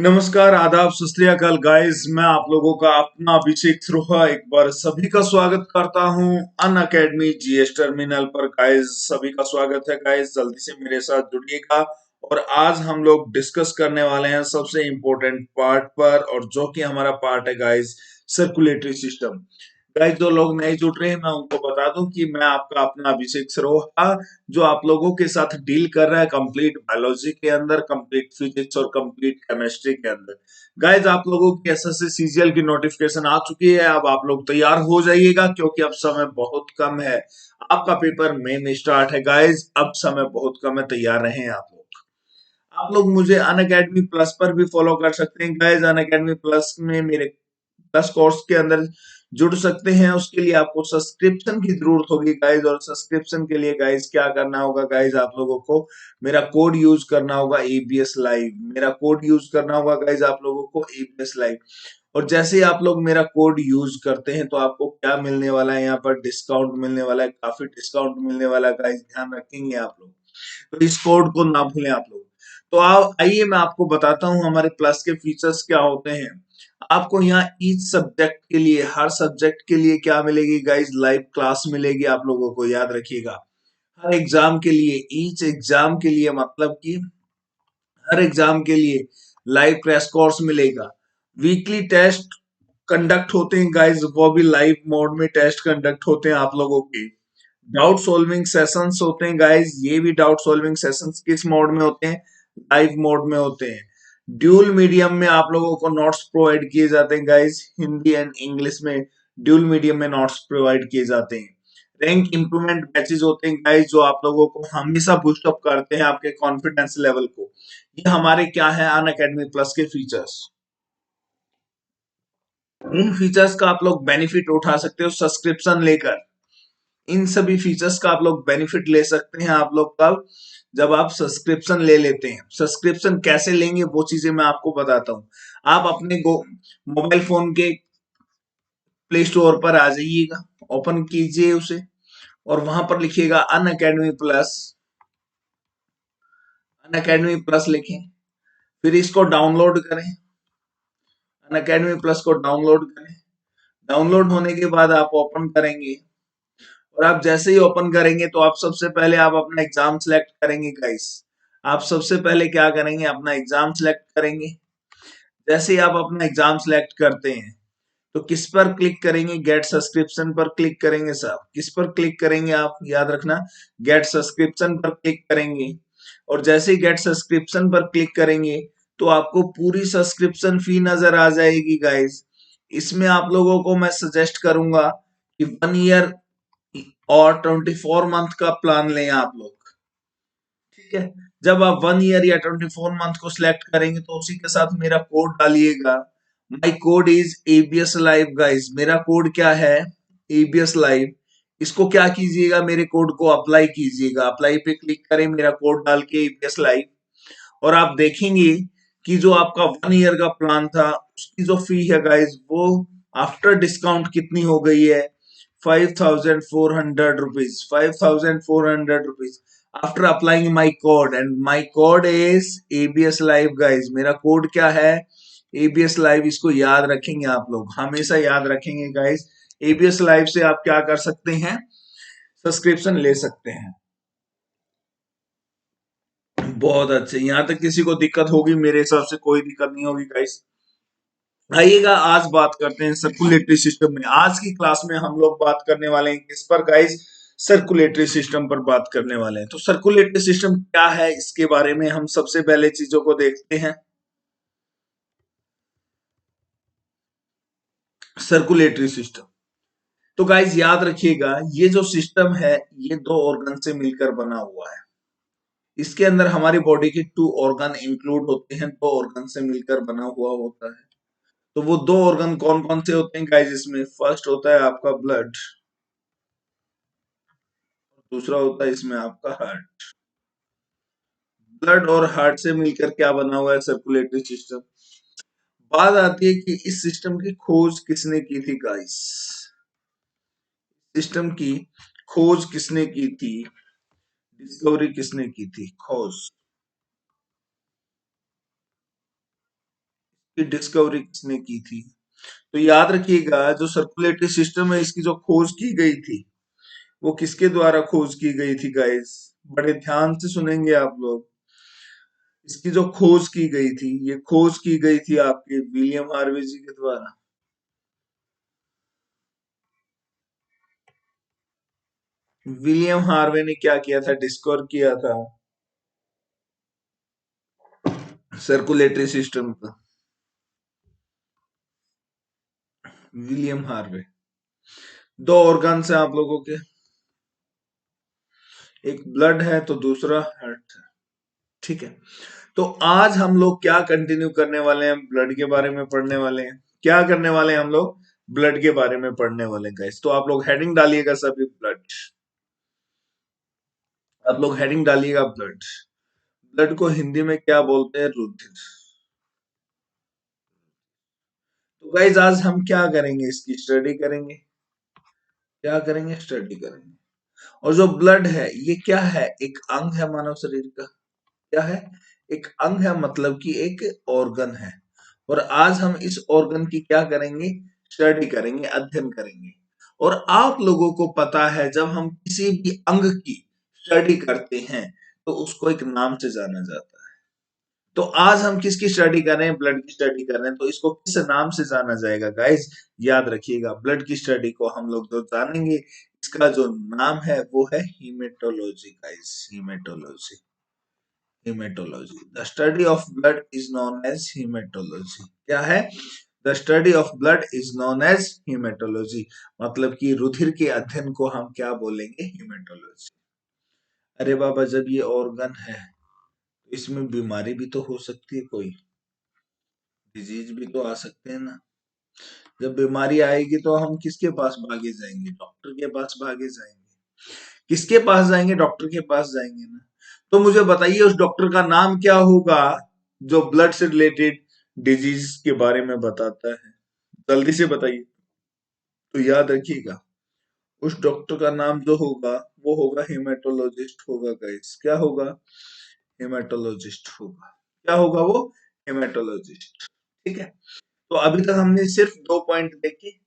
नमस्कार, आदाब, सत श्री अकाल गाइस। मैं आप लोगों का अपना अभिषेक श्रोहा एक बार सभी का स्वागत करता हूं अन अकेडमी जीएस टर्मिनल पर। गाइस सभी का स्वागत है गाइस, जल्दी से मेरे साथ जुड़िएगा। और आज हम लोग डिस्कस करने वाले हैं सबसे इम्पोर्टेंट पार्ट पर, और जो कि हमारा पार्ट है गाइस, सर्कुलेटरी सिस्टम। गाइस जो लोग नए जुड़ रहे हैं, मैं उनको बता दूं कि मैं आपका अपना अभिषेक सरोहा, जो आप लोगों के साथ डील कर रहा है कंप्लीट बायोलॉजी के अंदर, कंप्लीट फिजिक्स और कंप्लीट केमिस्ट्री के अंदर। गाइस आप लोगों की एसएससी सीजीएल की नोटिफिकेशन आ चुकी है। अब आप लोग तैयार हो जाइएगा, क्योंकि अब समय बहुत कम है। आपका पेपर मई में स्टार्ट है गाइस, अब समय बहुत कम है, तैयार रहें आप लोग मुझे अन अकेडमी प्लस पर भी फॉलो कर सकते हैं गाइस। अन अकेडमी प्लस में मेरे प्लस कोर्स के अंदर जुड़ सकते हैं। उसके लिए आपको सब्सक्रिप्शन की जरूरत होगी गाइज, और सब्सक्रिप्शन के लिए गाइज क्या करना होगा गाइज, आप लोगों को मेरा कोड यूज करना होगा एबीएस लाइव। मेरा कोड यूज करना होगा गाइज आप लोगों को एबीएस लाइव। और जैसे ही आप लोग मेरा कोड यूज करते हैं तो आपको क्या मिलने वाला है, यहाँ पर डिस्काउंट मिलने वाला है, काफी डिस्काउंट मिलने वाला है गाइज, ध्यान रखेंगे आप लोग। तो इस कोड को ना भूलें आप लोग। तो आप आइए, मैं आपको बताता हूँ हमारे प्लस के फीचर्स क्या होते हैं। आपको यहाँ ईच सब्जेक्ट के लिए, हर सब्जेक्ट के लिए क्या मिलेगी गाइस, लाइव क्लास मिलेगी आप लोगों को, याद रखिएगा। हर एग्जाम के लिए, ईच एग्जाम के लिए, मतलब कि हर एग्जाम के लिए लाइव क्रैश कोर्स मिलेगा। वीकली टेस्ट कंडक्ट होते हैं गाइस, वो भी लाइव मोड में टेस्ट कंडक्ट होते हैं आप लोगों के। डाउट सॉल्विंग सेशंस होते हैं गाइस, ये भी डाउट सॉल्विंग सेशंस किस मोड में होते हैं, लाइव मोड में होते हैं। ड्यूल मीडियम में आप लोगों को नोट्स प्रोवाइड किए जाते हैं गाइस, हिंदी एंड इंग्लिश में ड्यूल मीडियम में नोट्स प्रोवाइड किए जाते हैं। रैंक इंप्रूवमेंट बैचेस होते हैं गाइस, जो आप लोगों को हमेशा बूस्ट अप करते हैं आपके कॉन्फिडेंस लेवल को। ये हमारे क्या है, अन अकेडमी प्लस के फीचर्स। इन फीचर्स का आप लोग बेनिफिट उठा सकते हो सब्सक्रिप्शन लेकर। इन सभी फीचर्स का आप लोग बेनिफिट ले सकते हैं आप लोग कब, जब आप सब्सक्रिप्शन ले लेते हैं। सब्सक्रिप्शन कैसे लेंगे वो चीजें मैं आपको बताता हूँ। आप अपने मोबाइल फोन के प्ले स्टोर पर आ जाइएगा, ओपन कीजिए उसे, और वहां पर लिखिएगा अन अकेडमी प्लस। अन अकेडमी प्लस लिखें, फिर इसको डाउनलोड करें। अन अकेडमी प्लस को डाउनलोड करें। डाउनलोड होने के बाद आप ओपन करेंगे, और आप जैसे ही ओपन करेंगे तो आप सबसे पहले आप अपना एग्जाम सेलेक्ट करेंगे गाइस। आप सबसे पहले क्या करेंगे, अपना एग्जाम सेलेक्ट करेंगे। जैसे ही आप अपना एग्जाम सेलेक्ट करते हैं तो किस पर क्लिक करेंगे, गेट सब्सक्रिप्शन पर क्लिक करेंगे। साहब किस पर क्लिक करेंगे, आप याद रखना, गेट सब्सक्रिप्शन पर क्लिक करेंगे। और जैसे ही गेट सब्सक्रिप्शन पर क्लिक करेंगे तो आपको पूरी सब्सक्रिप्शन फी नजर आ जाएगी गाइस। इसमें आप लोगों को मैं सजेस्ट करूंगा कि 1 ईयर और 24 मंथ का प्लान लें आप लोग, ठीक है। जब आप 1 ईयर या 24 मंथ को सिलेक्ट करेंगे तो उसी के साथ मेरा कोड डालिएगा। My code is ABS live guys. मेरा कोड क्या है, एबीएस लाइव। इसको क्या कीजिएगा, मेरे कोड को अप्लाई कीजिएगा। अप्लाई पे क्लिक करें, मेरा कोड डाल के एबीएस लाइव, और आप देखेंगे कि जो आपका 1 ईयर का प्लान था उसकी जो फी है गाइस, वो आफ्टर डिस्काउंट कितनी हो गई है, 5400 rupees. 5400 rupees after applying my code, and my code is ABS live guys. मेरा कोड क्या है, एबीएस लाइव। इसको याद रखेंगे आप लोग, हमेशा याद रखेंगे गाइस। एबीएस लाइव से आप क्या कर सकते हैं, सब्सक्रिप्शन ले सकते हैं। बहुत अच्छे, यहाँ तक किसी को दिक्कत होगी, मेरे हिसाब से कोई दिक्कत नहीं होगी गाइस। आइएगा, आज बात करते हैं सर्कुलेटरी सिस्टम में। आज की क्लास में हम लोग बात करने वाले हैं किस पर गाइस, सर्कुलेटरी सिस्टम पर बात करने वाले हैं। तो सर्कुलेटरी सिस्टम क्या है, इसके बारे में हम सबसे पहले चीजों को देखते हैं। सर्कुलेटरी सिस्टम, तो गाइस याद रखिएगा, ये जो सिस्टम है ये दो ऑर्गन से मिलकर बना हुआ है। इसके अंदर हमारी बॉडी के 2 ऑर्गन इंक्लूड होते हैं, 2 ऑर्गन से मिलकर बना हुआ होता है। तो वो 2 ऑर्गन कौन कौन से होते हैं गाइस, इसमें फर्स्ट होता है आपका ब्लड, दूसरा होता है इसमें आपका हार्ट। ब्लड और हार्ट से मिलकर क्या बना हुआ है, सर्कुलेटरी सिस्टम। बात आती है कि इस सिस्टम की खोज किसने की थी गाइस। सिस्टम की खोज किसने की थी, डिस्कवरी किसने की थी, खोज। की डिस्कवरी किसने की थी? तो याद रखिएगा, जो सर्कुलेटरी सिस्टम है इसकी जो खोज की गई थी वो किसके द्वारा खोज की गई थी गाइस? बड़े ध्यान से सुनेंगे आप लोग। इसकी जो खोज की गई थी, ये खोज की गई थी आपके विलियम हार्वे जी के द्वारा। विलियम हार्वे ने क्या किया था? डिस्कवर किया था सर्कुलेटरी सिस्टम का। William Harvey. दो ऑर्गन्स हैं आप लोगों के, एक ब्लड है तो दूसरा हार्ट है। ठीक है, तो आज हम लोग क्या कंटिन्यू करने वाले हैं? ब्लड के बारे में पढ़ने वाले हैं। क्या करने वाले हैं हम लोग? ब्लड के बारे में पढ़ने वाले हैं गाइस। तो आप लोग हेडिंग डालिएगा सभी, ब्लड। आप लोग हेडिंग डालिएगा ब्लड। ब्लड को हिंदी में क्या बोलते हैं? रुधिर। तो गाइस आज हम क्या करेंगे? इसकी स्टडी करेंगे। क्या करेंगे? स्टडी करेंगे। और जो ब्लड है ये क्या है? एक अंग है मानव शरीर का। क्या है? एक अंग है, मतलब कि एक ऑर्गन है। और आज हम इस ऑर्गन की क्या करेंगे? स्टडी करेंगे, अध्ययन करेंगे। और आप लोगों को पता है, जब हम किसी भी अंग की स्टडी करते हैं तो उसको एक नाम से जाना जाता है। तो आज हम किसकी स्टडी कर रहे हैं? ब्लड की स्टडी कर रहे हैं। तो इसको किस नाम से जाना जाएगा गाइस? याद रखिएगा, ब्लड की स्टडी को हम लोग जो जानेंगे, इसका जो नाम है वो है haematology guys. Haematology. Haematology. The study of blood is known as haematology. क्या है? The study of blood is known as haematology. मतलब कि रुधिर के अध्ययन को हम क्या बोलेंगे? हेमेटोलॉजी। अरे बाबा, जब ये ऑर्गन है तो इसमें बीमारी भी तो हो सकती है, कोई डिजीज भी तो आ सकते हैं ना। जब बीमारी आएगी तो हम किसके पास भागे जाएंगे? डॉक्टर के पास भागे जाएंगे। किसके पास जाएंगे? डॉक्टर के पास जाएंगे ना। तो मुझे बताइए, उस डॉक्टर का नाम क्या होगा जो ब्लड से रिलेटेड डिजीज के बारे में बताता है? जल्दी से बताइए। तो याद रखिएगा, उस डॉक्टर का नाम जो होगा वो होगा हेमेटोलॉजिस्ट होगा गाइस। क्या होगा? हेमेटोलॉजिस्ट होगा। क्या होगा वो? हेमेटोलॉजिस्ट। ठीक है, तो अभी तक हमने सिर्फ दो पॉइंट देखे।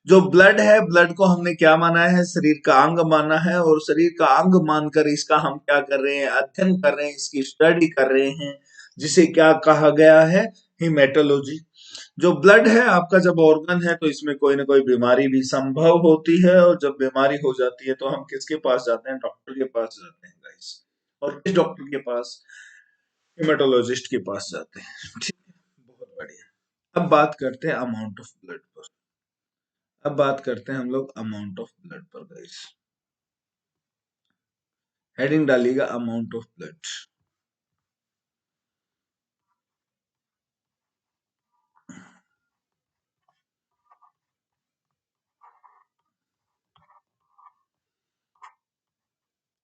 जो ब्लड है, ब्लड को हमने क्या माना है? शरीर का अंग माना है। और शरीर का अंग मानकर इसका हम क्या कर रहे हैं? अध्ययन कर रहे हैं, इसकी स्टडी कर रहे हैं, जिसे क्या कहा गया है? हीमेटोलॉजी। जो ब्लड है आपका जब ऑर्गन है, तो इसमें कोई ना कोई बीमारी भी संभव होती है। और जब बीमारी हो जाती है तो हम किसके पास जाते हैं? डॉक्टर के पास जाते हैं गाइस। और किस डॉक्टर के पास? हीमेटोलॉजिस्ट के पास जाते हैं। ठीक है, बहुत बढ़िया। अब बात करते हैं अमाउंट ऑफ ब्लड पर। अब बात करते हैं हम लोग अमाउंट ऑफ ब्लड पर गाइस। हेडिंग डालिएगा amount of blood.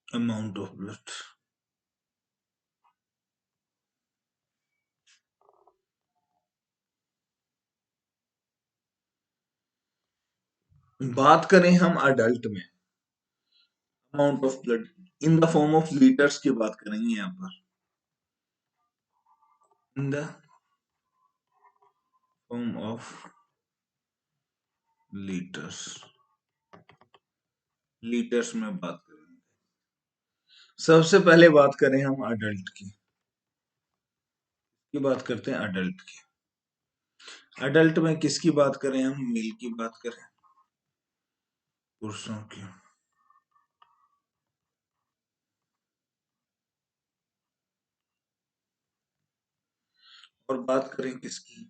Amount of blood. बात करें हम अडल्ट में, amount of blood in the form of litres की बात करेंगे यहाँ पर। In the form of litres. Litres में बात करेंगे। सबसे पहले बात करें हम अडल्ट की बात करते हैं अडल्ट की। अडल्ट में किसकी बात करें? हम मेल की बात करें, पुरुषों की। और बात करें किसकी?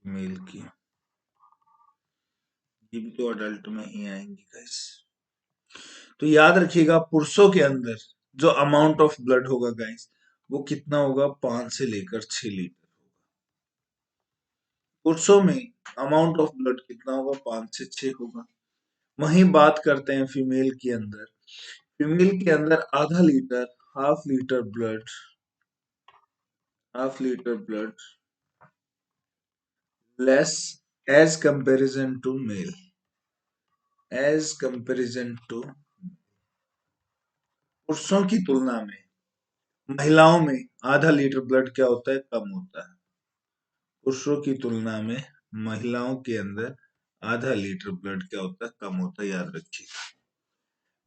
मेल की। ये भी तो अडल्ट में ही आएंगी गाइस। तो याद रखिएगा, पुरुषों के अंदर जो अमाउंट ऑफ ब्लड होगा गाइस, वो कितना होगा? 5 से लेकर 6 लीटर। पुरुषों में अमाउंट ऑफ ब्लड कितना होगा? 5 से 6 होगा। वहीं बात करते हैं फीमेल के अंदर। फीमेल के अंदर आधा litre, half litre blood, half litre blood less as comparison to male. As comparison to पुरुषों की तुलना में महिलाओं में आधा लीटर ब्लड क्या होता है? कम होता है। पुरुषों की तुलना में महिलाओं के अंदर आधा लीटर ब्लड क्या होता है, कम होता है, याद रखिए।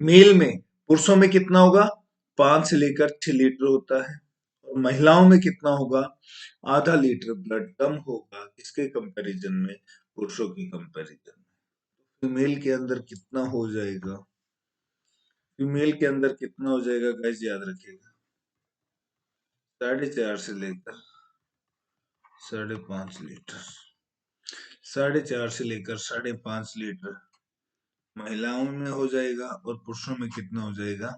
मेल में, पुरुषों में कितना होगा, 5 से लेकर 6 लीटर होता है, और महिलाओं में कितना होगा, आधा लीटर ब्लड कम होगा। किसके कंपैरिजन में, पुरुषों की कंपैरिजन में। फीमेल के अंदर कितना हो जाएगा, फीमेल के अंदर कितना हो जाएगा गाइस, याद रखिएगा, 4.5 से लेकर 5.5 लीटर। 4.5 से लेकर 5.5 लीटर महिलाओं में हो जाएगा, और पुरुषों में कितना हो जाएगा,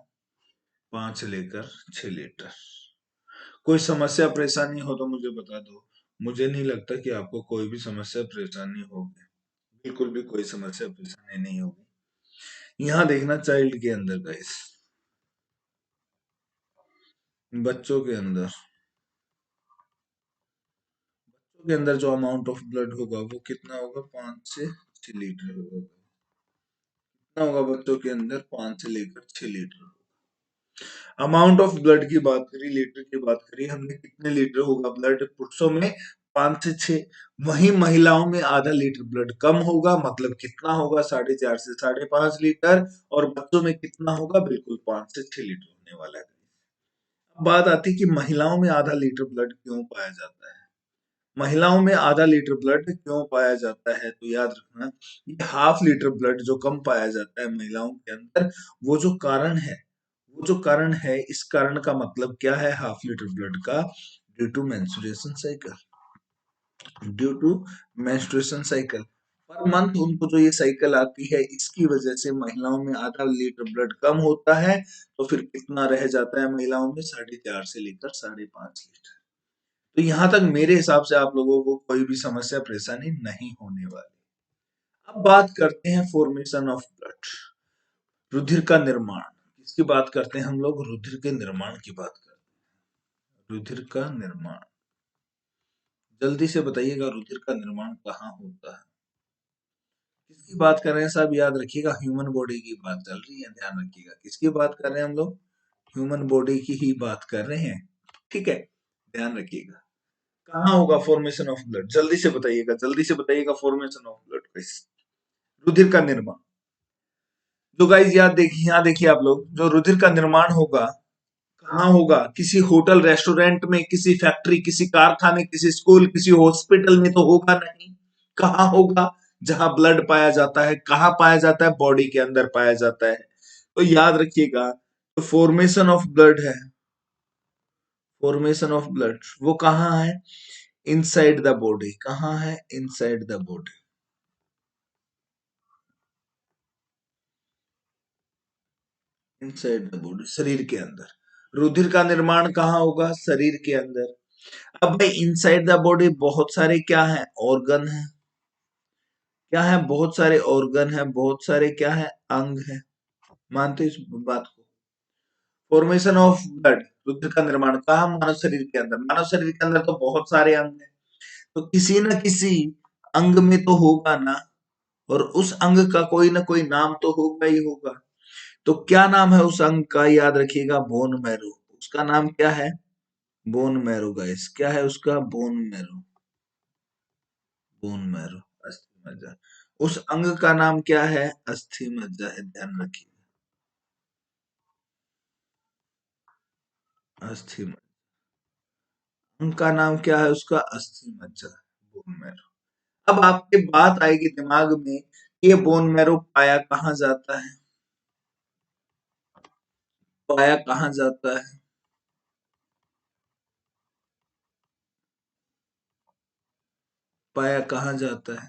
5 से लेकर 6 लीटर। कोई समस्या परेशानी हो तो मुझे बता दो। मुझे नहीं लगता कि आपको कोई भी समस्या परेशानी होगी, बिल्कुल भी कोई समस्या परेशानी नहीं होगी। यहाँ देखना चाइल्ड के अंदर गाइस, बच्चों के अंदर, बच्चों के अंदर जो अमाउंट ऑफ ब्लड होगा वो कितना होगा, 5 से 6 लीटर होगा। कितना होगा बच्चों के अंदर, 5 से लेकर 6 लीटर। अमाउंट ऑफ ब्लड की बात करी, लीटर की बात करी हमने, कितने लीटर होगा ब्लड पुरुषों में, 5 से 6। वहीं महिलाओं में आधा लीटर ब्लड कम होगा, मतलब कितना होगा, 4.5 से 5.5 लीटर। और बच्चों में कितना होगा, बिल्कुल 5 से 6 लीटर होने वाला है। अब बात आती है कि महिलाओं में आधा लीटर ब्लड क्यों पाया जाता है। महिलाओं में आधा लीटर ब्लड क्यों पाया जाता है, तो याद रखना, ये हाफ लीटर ब्लड जो कम पाया जाता है महिलाओं के अंदर, वो जो कारण है, वो जो कारण है, इस कारण का मतलब क्या है, हाफ लीटर ब्लड का, due to menstruation cycle. Due to menstruation cycle, per month उनको जो ये साइकिल आती है, इसकी वजह से महिलाओं में आधा लीटर ब्लड कम होता है। तो फिर कितना रह जाता है महिलाओं में, 4.5 से लेकर 5.5 लीटर। तो यहाँ तक मेरे हिसाब से आप लोगों को कोई भी समस्या परेशानी नहीं होने वाली। अब बात करते हैं फॉर्मेशन ऑफ ब्लड, रुधिर का निर्माण। किसकी बात करते हैं हम लोग, रुधिर के निर्माण की बात करते हैं। रुधिर का निर्माण, जल्दी से बताइएगा, रुधिर का निर्माण कहाँ होता है। किसकी बात कर रहे हैं साहब, याद रखिएगा, ह्यूमन बॉडी की बात चल रही है, ध्यान रखिएगा। किसकी बात कर रहे हैं हम लोग, ह्यूमन बॉडी की ही बात कर रहे हैं, ठीक है, ध्यान रखिएगा। कहाँ होगा फॉर्मेशन ऑफ ब्लड, जल्दी से बताइएगा, जल्दी से बताइएगा, फॉर्मेशन ऑफ ब्लड, रुधिर का निर्माण। जो गाइस याद देखिए, यहाँ देखिए आप लोग, जो रुधिर का निर्माण होगा कहाँ होगा, किसी होटल रेस्टोरेंट में, किसी फैक्ट्री, किसी कारखाने, किसी स्कूल, किसी हॉस्पिटल में तो होगा नहीं। कहाँ होगा, जहां ब्लड पाया जाता है। कहाँ पाया जाता है, बॉडी के अंदर पाया जाता है। तो याद रखिएगा, तो फॉर्मेशन ऑफ ब्लड है, फॉर्मेशन ऑफ ब्लड वो कहाँ है, इनसाइड द बॉडी। कहाँ है, inside the body, inside the body, शरीर के अंदर। रुधिर का निर्माण कहाँ होगा, शरीर के अंदर। अब भाई इनसाइड द बॉडी बहुत सारे क्या है, ऑर्गन है, क्या है, बहुत सारे ऑर्गन है, बहुत सारे क्या है, अंग है। मानते इस बात को। फॉर्मेशन ऑफ ब्लड, रुधिर का निर्माण कहाँ, मानव शरीर के अंदर। मानव शरीर के अंदर तो बहुत सारे अंग है, तो किसी न किसी अंग में तो होगा ना, और उस अंग का कोई ना कोई नाम तो होगा ही होगा। तो क्या नाम है उस अंग का, याद रखिएगा, बोन मैरो। उसका नाम क्या है, बोन मैरो गाइस। क्या है उसका, बोन मैरो, बोन मैरो, अस्थि मज्जा। उस अंग का नाम क्या है, अस्थि मज्जा है, ध्यान रखिए, अस्थि मज्जा। अंग का नाम क्या है उसका, अस्थि मज्जा, बोन मैरो। अब आपके बात आएगी दिमाग में, ये बोन मैरो पाया कहाँ जाता है, पाया कहाँ जाता है, पाया कहाँ जाता है।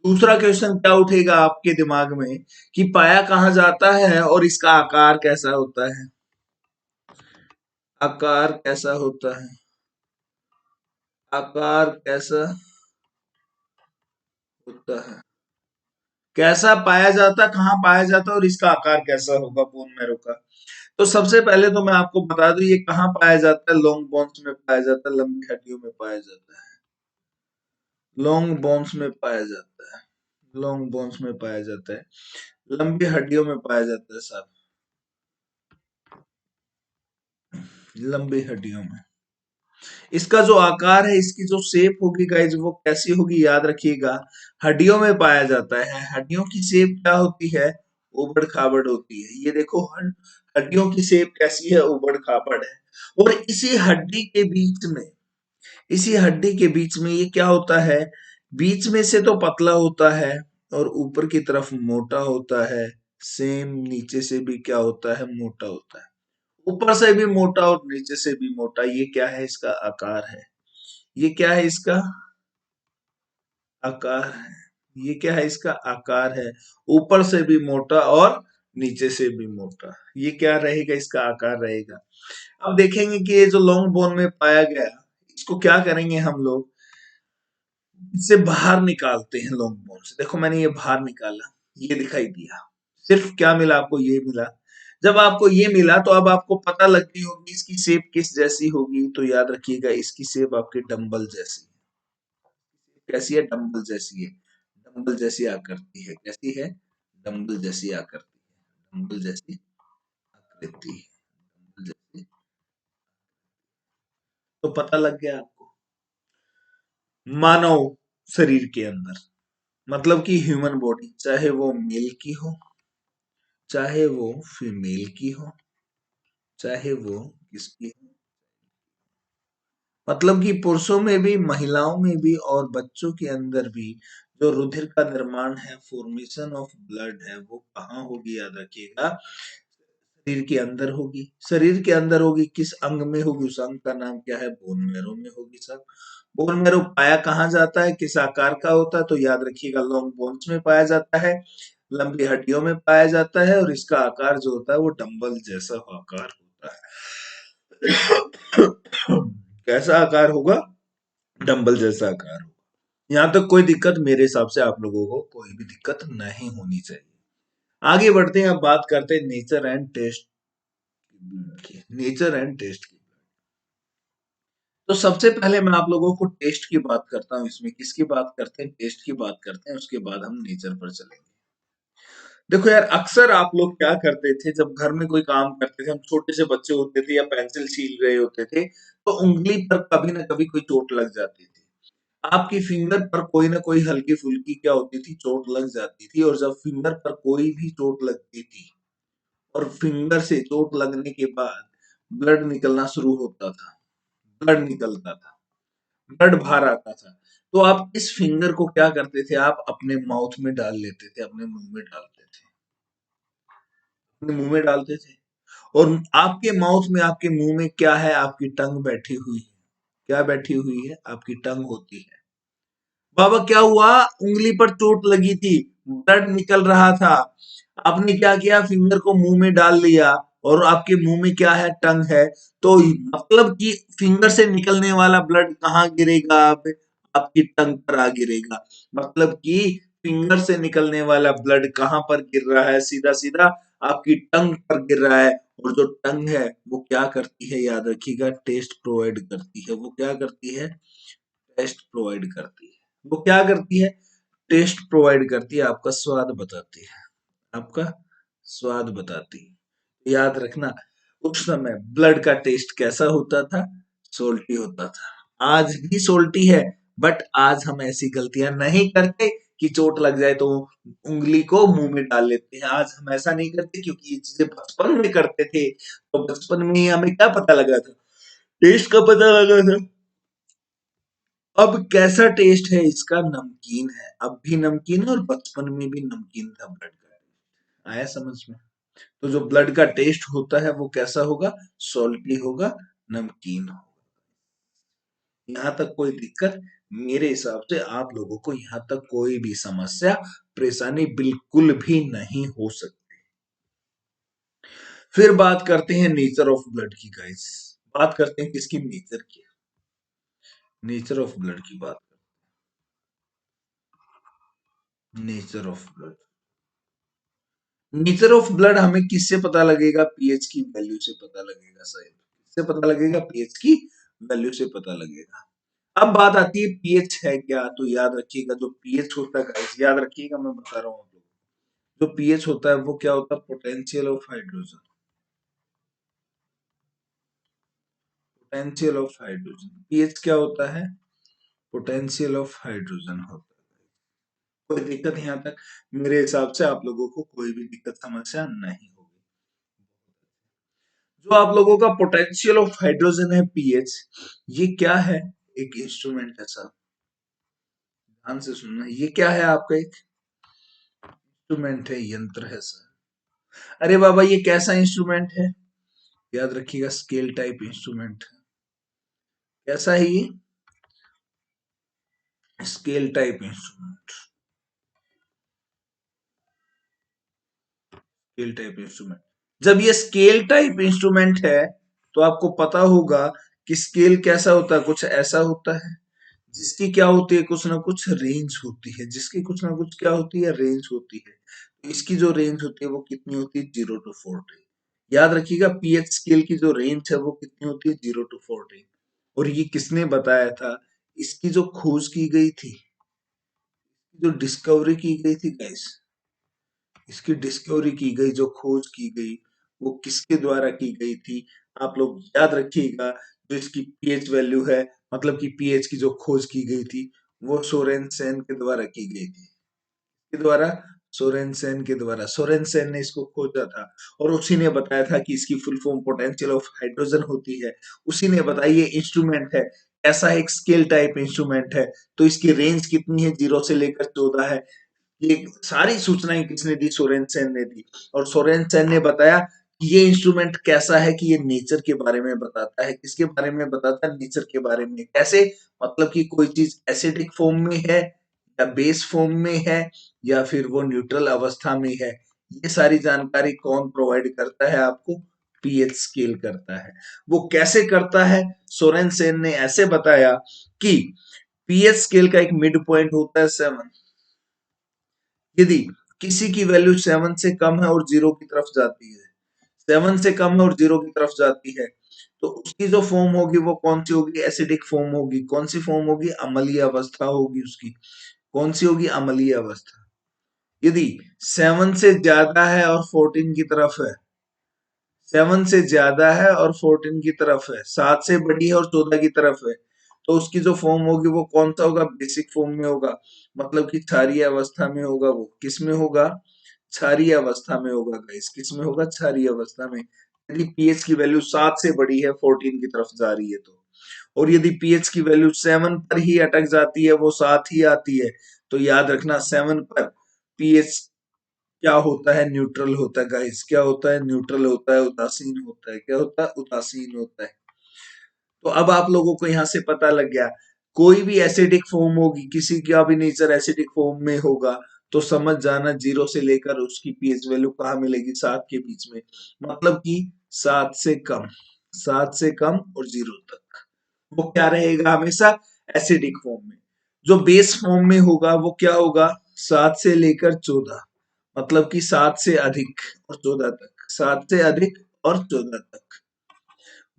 दूसरा क्वेश्चन क्या उठेगा आपके दिमाग में, कि पाया कहाँ जाता है और इसका आकार कैसा होता है, आकार कैसा होता है, आकार कैसा होता है, कैसा पाया जाता है, कहाँ पाया जाता है, और इसका आकार कैसा होगा बोन मैरो का। तो सबसे पहले तो मैं आपको बता दूं, ये कहाँ पाया जाता है, लॉन्ग बोन्स में पाया जाता है, लंबी हड्डियों में पाया जाता है, लॉन्ग बोन्स में पाया जाता है, लॉन्ग बोन्स में पाया जाता है, लंबी हड्डियों में पाया जाता है साहब, लंबी हड्डियों में। इसका जो आकार है, इसकी जो शेप होगी गाइज, वो कैसी होगी याद रखिएगा। हड्डियों में पाया जाता है। हड्डियों की शेप क्या होती है? उबड़ खाबड़ होती है। ये देखो हड्डियों की शेप कैसी है? उबड़ खाबड़ है। और इसी हड्डी के बीच में ये क्या होता है? बीच में से तो पतला होता है और ऊपर की तरफ मोटा होता है। सेम नीचे से भी क्या होता है? मोटा होता है। ऊपर से भी मोटा और नीचे से भी मोटा। ये क्या है? इसका आकार है। ये क्या है? इसका आकार है। ये क्या है? इसका आकार है। ऊपर से भी मोटा और नीचे से भी मोटा। ये क्या रहेगा? इसका आकार रहेगा। अब देखेंगे कि ये जो लॉन्ग बोन में पाया गया, इसको क्या करेंगे हम लोग? इसे बाहर निकालते हैं लॉन्ग बोन से। देखो मैंने ये बाहर निकाला, ये दिखाई दिया। सिर्फ क्या मिला आपको? ये मिला। जब आपको ये मिला तो अब आपको पता लग गई होगी इसकी शेप किस जैसी होगी। तो याद रखिएगा, इसकी शेप आपके डंबल जैसी है। कैसी है? डंबल जैसी है। डंबल जैसी आकृति है। कैसी है? डंबल जैसी आकृति है। डंबल जैसी आकृति है। डंबल जैसी। तो पता लग गया आपको। मानव शरीर के अंदर, मतलब कि ह्यूमन बॉडी, चाहे वो मेल की हो, चाहे वो फीमेल की हो, चाहे वो किसकी हो, मतलब कि पुरुषों में भी, महिलाओं में भी और बच्चों के अंदर भी जो रुधिर का निर्माण है, फॉर्मेशन ऑफ ब्लड है, वो कहाँ होगी? याद रखिएगा, शरीर के अंदर होगी। शरीर के अंदर होगी। किस अंग में होगी? उस अंग का नाम क्या है? बोन मैरो में होगी सब। बोन मैरो पाया कहाँ जाता है? किस आकार का होता है? तो याद रखिएगा, लॉन्ग बोन्स में पाया जाता है, लंबी हड्डियों में पाया जाता है, और इसका आकार जो होता है वो डंबल जैसा आकार होता है। कैसा आकार होगा? डंबल जैसा आकार होगा। यहाँ तक कोई दिक्कत मेरे हिसाब से आप लोगों को कोई भी दिक्कत नहीं होनी चाहिए। आगे बढ़ते हैं, अब बात करते हैं नेचर एंड टेस्ट की। नेचर एंड टेस्ट की। तो सबसे पहले मैं आप लोगों को टेस्ट की बात करता हूँ। इसमें किसकी बात करते हैं? टेस्ट की बात करते हैं, उसके बाद हम नेचर पर चलेंगे। देखो यार, अक्सर आप लोग क्या करते थे जब घर में कोई काम करते थे, हम छोटे से बच्चे होते थे या पेंसिल छील रहे होते थे, तो उंगली पर कभी ना कभी कोई चोट लग जाती थी। आपकी फिंगर पर कोई ना कोई हल्की फुल्की क्या होती थी? चोट लग जाती थी। और जब फिंगर पर कोई भी चोट लगती थी और फिंगर से चोट लगने के बाद ब्लड निकलना शुरू होता था, ब्लड निकलता था, ब्लड बाहर आता था, तो आप इस फिंगर को क्या करते थे? आप अपने माउथ में डाल लेते थे, अपने मुंह में डालते थे, अपने मुंह में डालते थे। और आपके माउथ में, आपके मुंह में क्या है? आपकी टंग बैठी हुई है। क्या बैठी हुई है? आपकी टंग होती है। बाबा क्या हुआ? उंगली पर चोट लगी थी, ब्लड निकल रहा था। आपने क्या किया? फिंगर को मुंह में डाल लिया, और आपके मुंह में क्या है? टंग है। तो मतलब कि फिंगर से निकलने वाला ब्लड कहाँ गिरेगा? आप आपकी टंग पर आ गिरेगा। मतलब कि फिंगर से निकलने वाला ब्लड कहाँ पर गिर रहा है? सीधा सीधा आपकी टंग पर गिर रहा है। और जो टंग है वो क्या करती है? याद रखिएगा, टेस्ट प्रोवाइड करती है। वो क्या करती है? टेस्ट प्रोवाइड करती है। वो क्या करती है? टेस्ट प्रोवाइड करती है, आपका स्वाद बताती है। आपका स्वाद बताती है। याद रखना, उस समय ब्लड का टेस्ट कैसा होता था? सोल्टी होता था। आज भी सोल्टी है, बट आज हम ऐसी गलतियां नहीं करते कि चोट लग जाए तो उंगली को मुंह में डाल लेते हैं। आज हम ऐसा नहीं करते, क्योंकि ये चीजें बचपन में करते थे। तो बचपन में ही हमें क्या पता लगा था? टेस्ट का पता लगा था। अब कैसा टेस्ट है इसका? नमकीन है। अब भी नमकीन है और बचपन में भी नमकीन था ब्लड का। आया समझ में? तो जो ब्लड का टेस्ट होता है वो कैसा होगा? सॉल्टी होगा, नमकीन होगा। यहाँ तक कोई दिक्कत मेरे हिसाब से आप लोगों को यहाँ तक कोई भी समस्या, परेशानी बिल्कुल भी नहीं हो सकती। फिर बात करते हैं नेचर ऑफ ब्लड की गाइस। बात करते हैं किसकी? नेचर की। नेचर ऑफ ब्लड की बात। Nature of blood. Nature of blood हमें किससे पता लगेगा? पीएच की वैल्यू से पता लगेगा। शायद किससे पता लगेगा? पीएच की वैल्यू से पता लगेगा। अब बात आती है पीएच है क्या? तो याद रखिएगा, जो पीएच होता है गाइस, याद रखिएगा, मैं बता रहा हूँ आप लोगों को। जो पीएच होता है वो क्या होता है? Potential of hydrogen. Potential of hydrogen, pH क्या होता है? पोटेंशियल ऑफ हाइड्रोजन होता है। कोई दिक्कत यहाँ तक? मेरे हिसाब से आप लोगों को कोई भी दिक्कत समस्या नहीं होगी। जो आप लोगों का पोटेंशियल ऑफ हाइड्रोजन है पीएच, ये क्या है? एक इंस्ट्रूमेंट है सर, ध्यान से सुनना। ये क्या है? आपका एक इंस्ट्रूमेंट है, यंत्र है सर। अरे बाबा, ये कैसा इंस्ट्रूमेंट है? याद रखिएगा, स्केल टाइप इंस्ट्रूमेंट है। कैसा है ये? Scale type instrument. Scale type instrument. जब ये स्केल टाइप इंस्ट्रूमेंट है तो आपको पता होगा कि स्केल कैसा होता है, कुछ ऐसा होता है जिसकी क्या होती है, कुछ ना कुछ रेंज होती है, जिसकी कुछ ना कुछ क्या होती है, रेंज होती है। तो इसकी जो रेंज होती है वो कितनी होती है? 0 to 14। याद रखिएगा, पीएच स्केल की जो रेंज है वो कितनी होती है? 0 to 14। और ये किसने बताया था? इसकी जो खोज की गई थी, जो डिस्कवरी की गई थी गाइस, इसकी डिस्कवरी की गई, जो खोज की गई, वो किसके द्वारा की गई थी? आप लोग याद रखिएगा, जो इसकी पीएच वैल्यू है, मतलब कि पीएच की जो खोज की गई थी, वो सोरेनसेन के द्वारा की गई थी। के द्वारा? सोरेनसेन के द्वारा। सोरेनसेन ने इसको खोजा था और उसी ने बताया था कि इसकी full form potential of hydrogen होती है। उसी ने बताया। ये इंस्ट्रूमेंट है, ऐसा एक स्केल टाइप इंस्ट्रूमेंट है। तो इसकी रेंज कितनी है? 0 से लेकर 14 है। ये सारी सूचनाएं किसने दी? सोरेनसेन ने दी। और सोरेनसेन ने बताया कि ये इंस्ट्रूमेंट कैसा है, कि ये नेचर के बारे में बताता है। किसके बारे में बताता है? नेचर के बारे में। कैसे? मतलब कि कोई चीज एसिडिक फॉर्म में है या बेस फॉर्म में है या फिर वो न्यूट्रल अवस्था में है, ये सारी जानकारी कौन प्रोवाइड करता है आपको? पीएच स्केल करता है। वो कैसे करता है? सोरेनसेन ने ऐसे बताया कि पीएच स्केल का एक मिड पॉइंट होता है 7। यदि किसी की वैल्यू 7 से कम है और 0 की तरफ जाती है, 7 से कम है और 0 की तरफ जाती है, तो उसकी जो फॉर्म होगी वो कौन सी होगी? एसिडिक फॉर्म होगी। कौन सी फॉर्म होगी? अम्लीय अवस्था होगी उसकी। कौन सी होगी? अम्लीय अवस्था। यदि 7 से ज्यादा है और 14 की तरफ है, 7 से ज्यादा है और 14 की तरफ है, 7 से बड़ी है और 14 की तरफ है, तो उसकी जो फॉर्म होगी वो कौन सा होगा? बेसिक फॉर्म में होगा। मतलब कि क्षारीय अवस्था में होगा। वो किस में होगा? क्षारीय अवस्था में होगा गाइस। किस में होगा? क्षारीय अवस्था में। यदि पीएच की वैल्यू 7 से बड़ी है, 14 की तरफ जा रही है तो। और यदि पीएच की वैल्यू 7 पर ही अटक जाती है, वो 7 ही आती है, तो याद रखना 7 पर पीएच क्या होता है? न्यूट्रल होता है गाइस। क्या होता है? न्यूट्रल होता है, उदासीन होता है। क्या होता है? उदासीन होता है। तो अब आप लोगों को यहां से पता लग गया, कोई भी एसिडिक फॉर्म होगी, किसी का भी नेचर एसिडिक फॉर्म में होगा, तो समझ जाना 0 से लेकर उसकी पीएच वैल्यू कहाँ मिलेगी? 7 के बीच में। मतलब कि 7 से कम, 7 से कम और 0 तक वो क्या रहेगा? हमेशा एसिडिक फॉर्म में। जो बेस फॉर्म में होगा वो क्या होगा? 7 से लेकर 14, मतलब कि 7 से अधिक और 14 तक। 7 से अधिक और 14 तक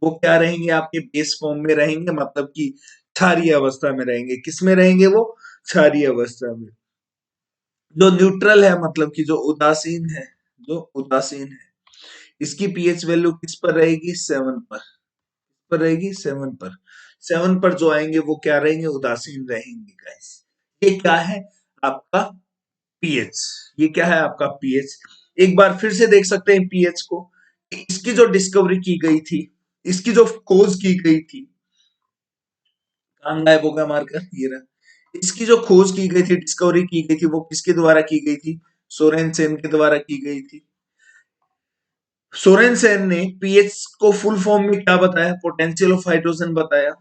वो क्या रहेंगे? आपके बेस फॉर्म में रहेंगे, मतलब कि क्षारीय अवस्था में रहेंगे। किस में रहेंगे वो? क्षारीय अवस्था में। जो न्यूट्रल है, मतलब कि जो उदासीन है, जो उदासीन है, इसकी पीएच वैल्यू किस पर रहेगी? 7 पर रहेगी। 7 पर। 7 पर जो आएंगे वो क्या रहेंगे? उदासीन रहेंगे गाइस। ये क्या है? आपका पीएच। ये क्या है? आपका पीएच। एक बार फिर से देख सकते हैं पीएच को। इसकी जो डिस्कवरी की गई थी, इसकी जो खोज की गई थी, काम गायब हो गया मार्कर, ये रहा। इसकी जो खोज की गई थी, डिस्कवरी की गई थी, वो किसके द्वारा की गई थी? सोरेनसेन के द्वारा की गई थी। सोरेनसेन ने पीएच को फुल फॉर्म में क्या बताया? पोटेंशियल ऑफ हाइड्रोजन बताया।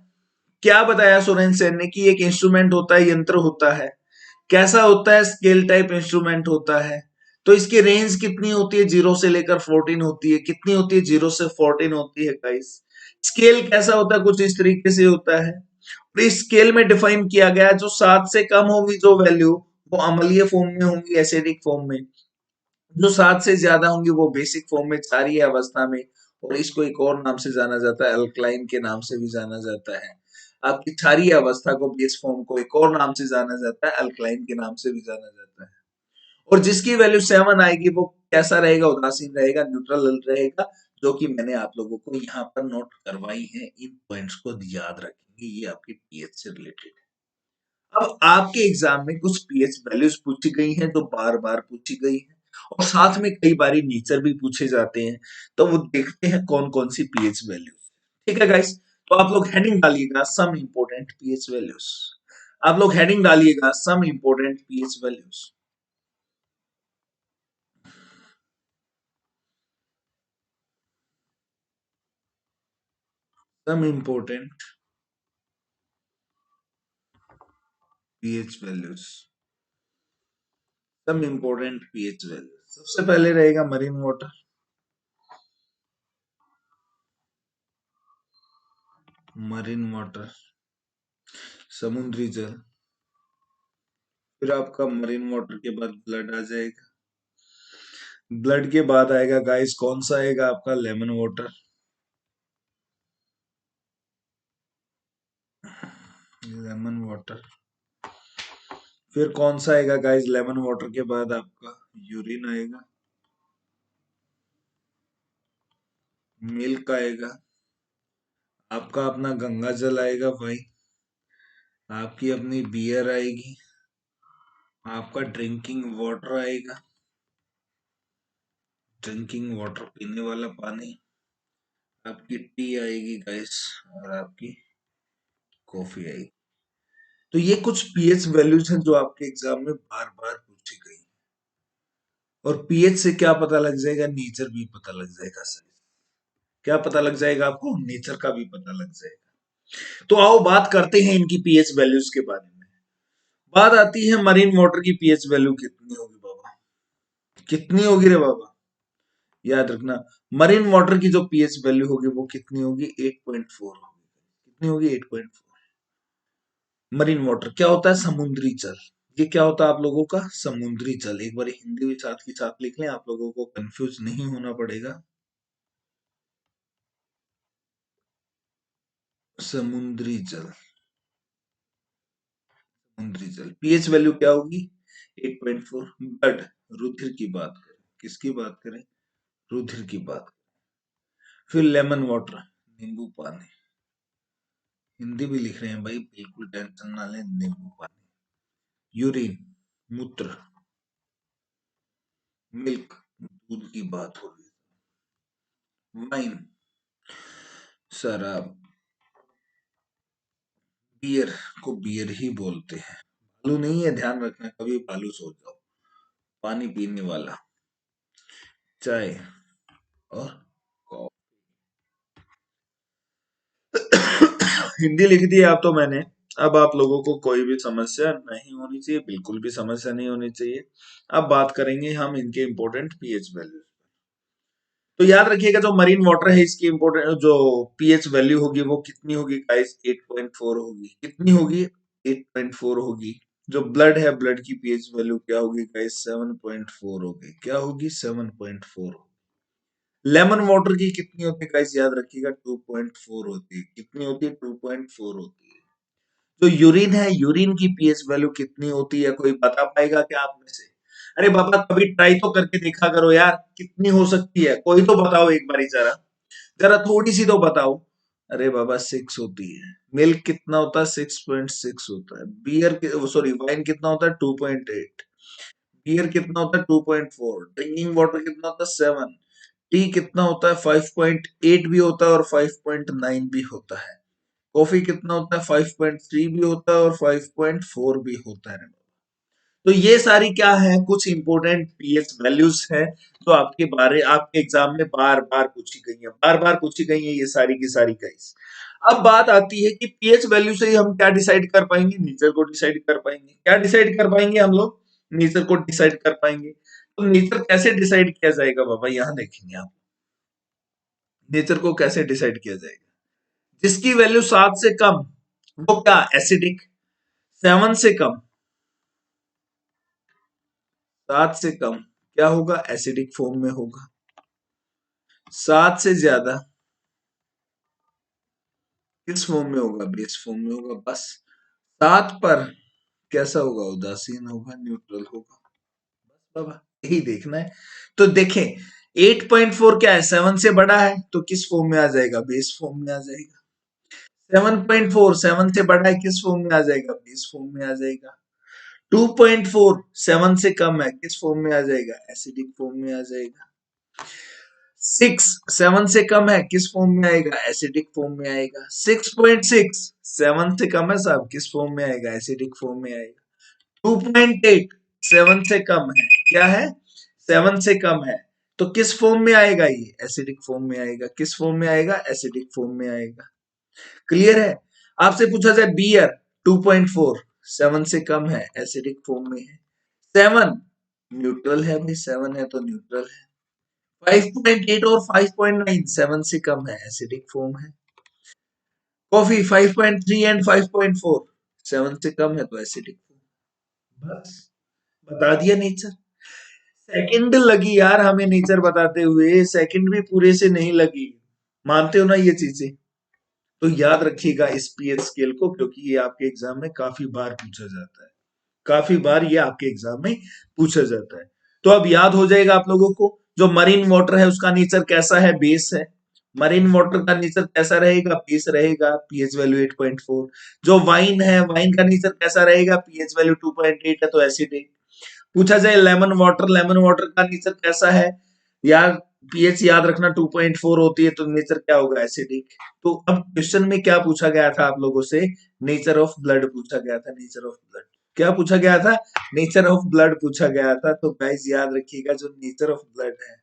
क्या बताया सोरेनसेन ने? कि एक इंस्ट्रूमेंट होता है, यंत्र होता है। कैसा होता है? स्केल टाइप इंस्ट्रूमेंट होता है। तो इसकी रेंज कितनी होती है? 0 से लेकर 14 होती है। कितनी होती है? 0 से 14 होती है गाइस। स्केल कैसा होता है? कुछ इस तरीके से होता है। और इस स्केल में डिफाइन किया गया है, जो 7 से कम होगी जो वैल्यू, वो अम्लीय फॉर्म में होंगी, एसिडिक फॉर्म में। जो 7 से ज्यादा होंगी वो बेसिक फॉर्म में, क्षारीय अवस्था में। और इसको एक और नाम से जाना जाता है, अल्कलाइन के नाम से भी जाना जाता है। आपकी क्षारीय अवस्था को, बेस फॉर्म को एक और नाम से जाना जाता है, अल्कलाइन के नाम से भी जाना जाता है। और जिसकी वैल्यू 7 आएगी वो कैसा रहेगा? उदासीन रहेगा, न्यूट्रल रहेगा। जो कि मैंने आप लोगों को यहाँ पर नोट करवाई है। इन पॉइंट्स को याद रखेंगे, ये आपके पीएच से रिलेटेड है। अब आपके एग्जाम में कुछ पीएच वैल्यूज पूछी गई हैं जो बार बार पूछी गई है, और साथ में कई बारी नेचर भी पूछे जाते हैं। तो वो देखते हैं कौन कौन सी पीएच वैल्यूज। ठीक है गाइस, तो आप लोग हेडिंग डालिएगा सम इंपोर्टेंट पीएच वैल्यूज। आप लोग हेडिंग डालिएगा सम इंपोर्टेंट पीएच वैल्यूज। सम इंपोर्टेंट पीएच वैल्यूज। सम इंपोर्टेंट पीएच वैल्यूज, सबसे पहले रहेगा मरीन वाटर। मरीन वाटर, समुद्री जल। फिर आपका मरीन वाटर के बाद ब्लड आ जाएगा। ब्लड के बाद आएगा गाइस कौन सा आएगा आपका लेमन वाटर। Lemon water. फिर कौन सा आएगा गाइस लेमन वाटर के बाद आपका यूरिन आएगा। मिल्क आएगा। आपका अपना गंगा जल आएगा भाई। आपकी अपनी बियर आएगी। आपका ड्रिंकिंग वाटर आएगा। ड्रिंकिंग वाटर पीने वाला पानी। आपकी टी आएगी गाइस, और आपकी कॉफी आएगी। तो ये कुछ पीएच वैल्यूज हैं जो आपके एग्जाम में बार बार पूछी गई। और पीएच से क्या पता लग जाएगा, नेचर भी पता लग जाएगा सर। क्या पता लग जाएगा आपको, नेचर का भी पता लग जाएगा। तो आओ बात करते हैं इनकी पीएच वैल्यूज के बारे में। बात आती है मरीन वाटर की पीएच वैल्यू कितनी होगी बाबा। कितनी होगी रे बाबा, याद रखना। मरीन वाटर की जो पीएच वैल्यू होगी वो कितनी होगी, 8.4 होगी। कितनी होगी, 8.4। मरीन वाटर क्या होता है, समुद्री जल। ये क्या होता है आप लोगों का, समुद्री जल। एक बार हिंदी भी साथ के साथ लिख लें, आप लोगों को कंफ्यूज नहीं होना पड़ेगा। समुद्री जल। समुद्री जल पीएच वैल्यू क्या होगी, 8.4। ब्लड, रुधिर की बात करें, किसकी बात करें, रुधिर की बात करें। फिर लेमन वाटर, नींबू पानी। हिंदी भी लिख रहे हैं भाई, बिल्कुल टेंशन ना लें, नींबू पानी। यूरिन, मूत्र। मिल्क, दूध की बात हो रही है। वाइन, शराब। बियर को बियर ही बोलते हैं, बालू नहीं है, ध्यान रखना कभी बालू सोच जाओ। पानी पीने वाला, चाय और कॉफी। हिंदी लिख दी आप तो मैंने। अब आप लोगों को कोई भी समस्या नहीं होनी चाहिए, बिल्कुल भी समस्या नहीं होनी चाहिए। अब बात करेंगे हम इनके इंपॉर्टेंट पीएच वैल्यू। तो याद रखिएगा जो मरीन वाटर है इसकी इंपॉर्टेंट जो पीएच वैल्यू होगी वो कितनी होगी गाइस, 8.4 होगी। कितनी होगी, 8.4 होगी। जो ब्लड है, ब्लड की पीएच वैल्यू क्या होगी गाइस, 7.4 होगी। क्या होगी, 7.4। लेमन वाटर की कितनी होती है गाइस, याद रखिएगा 2.4 होती है। कितनी होती है, 2.4 होती है। जो यूरिन है, यूरिन की पीएच वैल्यू कितनी होती है, कोई बता पाएगा क्या आप में से। अरे बाबा कभी ट्राई तो करके देखा करो यार, कितनी हो सकती है, कोई तो बताओ एक बारी जरा। जरा थोड़ी सी तो बताओ। अरे बाबा 6 होती है। मिल्क कितना होता है, 6.6 होता है। बियर सॉरी वाइन कितना होता है, 2.8। बियर कितना होता है, 2.4। ड्रिंकिंग वाटर कितना होता है, 7। टी कितना होता है, 5.8 भी होता है और 5.9 भी होता है। कॉफी कितना होता है, 5.3 भी होता है और 5.4 भी होता है। तो ये सारी क्या है, कुछ इंपोर्टेंट पीएच वैल्यूज है जो आपके बारे आपके एग्जाम में बार बार पूछी गई है, बार बार पूछी गई है ये सारी की सारी गाइस। अब बात आती है कि पीएच वैल्यू से ही हम क्या डिसाइड कर पाएंगे, नेचर को डिसाइड कर पाएंगे। क्या डिसाइड कर पाएंगे हम लोग, नेचर को डिसाइड कर पाएंगे। तो नेचर कैसे डिसाइड किया जाएगा बाबा, यहां देखेंगे आप। नेचर को कैसे डिसाइड किया जाएगा, जिसकी वैल्यू 7 से कम वो क्या, एसिडिक। 7 से कम, 7 से कम क्या होगा, एसिडिक फॉर्म में होगा। 7 से ज्यादा किस फॉर्म में होगा, बेस फॉर्म में होगा बस। 7 पर कैसा होगा, उदासीन होगा, न्यूट्रल होगा। बस बाबा यही देखना है। तो देखें, 8.4 क्या है, 7 से बड़ा है तो किस फॉर्म में आ जाएगा, बेस फॉर्म में आ जाएगा। 7.4 7 से बड़ा है, किस फॉर्म में आ जाएगा, बेस फॉर्म में आ जाएगा। 2.4 7 से कम है, किस फॉर्म में आ जाएगा, एसिडिक फॉर्म में आ जाएगा। 6 7 से कम है, किस फॉर्म में आएगा, एसिडिक फॉर्म में आएगा। 6.6 7 से कम है साहब, किस फॉर्म में आएगा, एसिडिक फॉर्म में आएगा। 2.8 7 से कम है, क्या है, 7 से कम है, तो किस फॉर्म में आएगा, ये एसिडिक फॉर्म में आएगा। किस फॉर्म में आएगा, एसिडिक फॉर्म में आएगा। क्लियर है। आपसे पूछा जाए बियर 2.4 7 से कम है, एसिडिक फॉर्म में है। 7 न्यूट्रल है भाई, 7 है तो न्यूट्रल है। 5.8 और 5.9 7 से कम है, एसिडिक फॉर्म है। कॉफी 5.3 एंड 5.4 7 से कम है तो एसिडिक फॉर्म। बस बता दिया नेचर। सेकंड लगी यार हमें नेचर बताते हुए, सेकंड भी पूरे से नहीं लगी। मानते हो ना ये चीजें। तो याद रखिएगा इस पीएच स्केल को, क्योंकि ये आपके एग्जाम में काफी बार पूछा जाता है। काफी बार ये आपके एग्जाम में पूछा जाता है। तो अब याद हो जाएगा आप लोगों को, जो मरीन वाटर है उसका नेचर कैसा है, बेस है। मरीन वाटर का नेचर कैसा रहेगा, बेस रहेगा, पीएच वैल्यू 8.4। जो वाइन है, वाइन का नेचर कैसा रहेगा, पीएच वैल्यू 2.8 है तो एसिड है। पूछा जाए लेमन वाटर, लेमन वाटर का नेचर कैसा है यार, पीएच याद रखना 2.4 होती है तो नेचर क्या होगा, एसिडिक। तो अब क्वेश्चन में क्या पूछा गया था आप लोगों से, नेचर ऑफ ब्लड पूछा गया था, नेचर ऑफ ब्लड। क्या पूछा गया था, नेचर ऑफ ब्लड पूछा गया था। तो गाइस याद रखिएगा, जो नेचर ऑफ ब्लड है,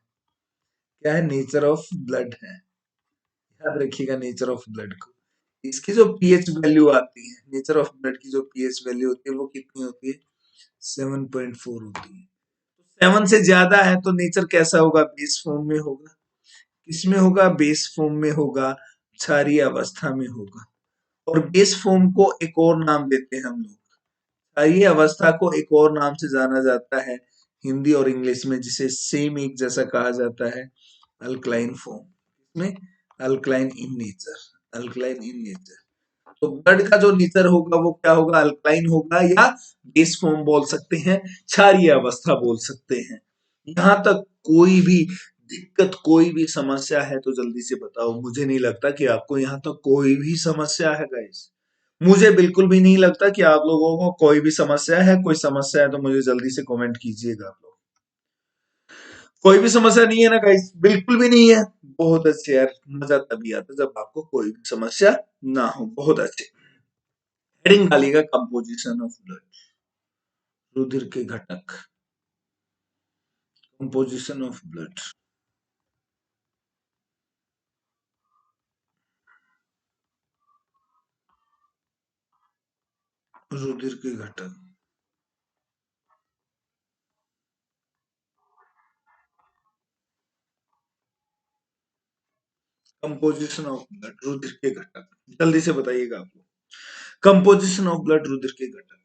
क्या है, नेचर ऑफ ब्लड है। याद रखिएगा नेचर ऑफ ब्लड को। इसकी जो पीएच वैल्यू आती है, नेचर ऑफ ब्लड की जो पीएच वैल्यू होती है वो कितनी होती है, 7.4 होती है। 7 से ज्यादा है तो नेचर कैसा होगा, बेस फॉर्म में होगा। किसमें होगा, बेस फॉर्म में होगा, क्षारीय अवस्था में होगा। और बेस फॉर्म को एक और नाम देते हैं हम लोग, क्षारीय अवस्था को एक और नाम से जाना जाता है हिंदी और इंग्लिश में, जिसे सेम एक जैसा कहा जाता है, अल्कलाइन फॉर्म। इसमें alkaline in nature, alkaline in nature. तो ब्लड का जो नेचर होगा वो क्या होगा, अल्कलाइन होगा, या बेस फॉर्म बोल सकते हैं, क्षारीय अवस्था बोल सकते हैं। यहां तक कोई भी दिक्कत, कोई भी समस्या है तो जल्दी से बताओ। मुझे नहीं लगता कि आपको यहाँ तक कोई भी समस्या है गाइस। मुझे बिल्कुल भी नहीं लगता कि आप लोगों को कोई भी समस्या है। कोई समस्या है तो मुझे जल्दी से कमेंट कीजिएगा आप लोग। कोई भी समस्या नहीं है ना गाइस, बिल्कुल भी नहीं है। बहुत अच्छे यार, मजा तभी आता जब आपको कोई भी समस्या ना हो। बहुत अच्छे। हेडिंग डालिएगा, कंपोजिशन ऑफ ब्लड, रुधिर के घटक, कंपोजिशन ऑफ ब्लड, रुधिर के घटक, कंपोजिशन ऑफ ब्लड, रुधिर के घटक। जल्दी से बताइएगा आप लोग, कंपोजिशन ऑफ ब्लड, रुधिर के घटक।